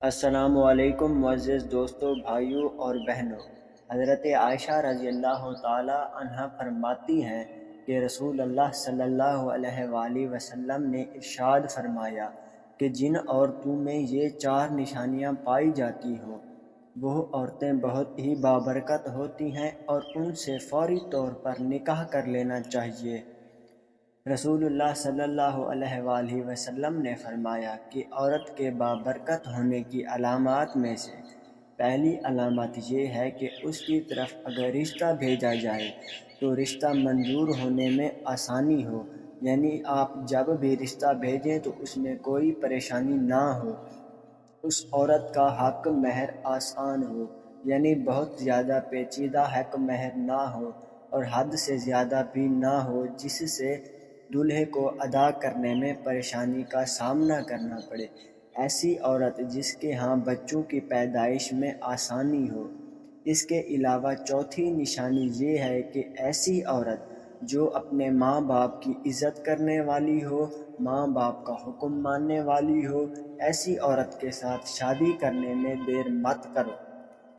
السلام علیکم معزز دوستوں، بھائیوں اور بہنوں۔ حضرت عائشہ رضی اللہ تعالی عنہ فرماتی ہیں کہ رسول اللہ صلی اللہ علیہ وآلہ وسلم نے ارشاد فرمایا کہ جن عورتوں میں یہ 4 نشانیاں پائی جاتی ہوں وہ عورتیں بہت ہی بابرکت ہوتی ہیں اور ان سے فوری طور پر نکاح کر لینا چاہیے۔ رسول اللہ صلی اللہ علیہ وآلہ وسلم نے فرمایا کہ عورت کے بابرکت ہونے کی علامات میں سے پہلی علامت یہ ہے کہ اس کی طرف اگر رشتہ بھیجا جائے تو رشتہ منظور ہونے میں آسانی ہو، یعنی آپ جب بھی رشتہ بھیجیں تو اس میں کوئی پریشانی نہ ہو۔ اس عورت کا حق مہر آسان ہو، یعنی بہت زیادہ پیچیدہ حق مہر نہ ہو اور حد سے زیادہ بھی نہ ہو جس سے دولہے کو ادا کرنے میں پریشانی کا سامنا کرنا پڑے۔ ایسی عورت جس کے ہاں بچوں کی پیدائش میں آسانی ہو۔ اس کے علاوہ چوتھی نشانی یہ ہے کہ ایسی عورت جو اپنے ماں باپ کی عزت کرنے والی ہو، ماں باپ کا حکم ماننے والی ہو، ایسی عورت کے ساتھ شادی کرنے میں دیر مت کرو۔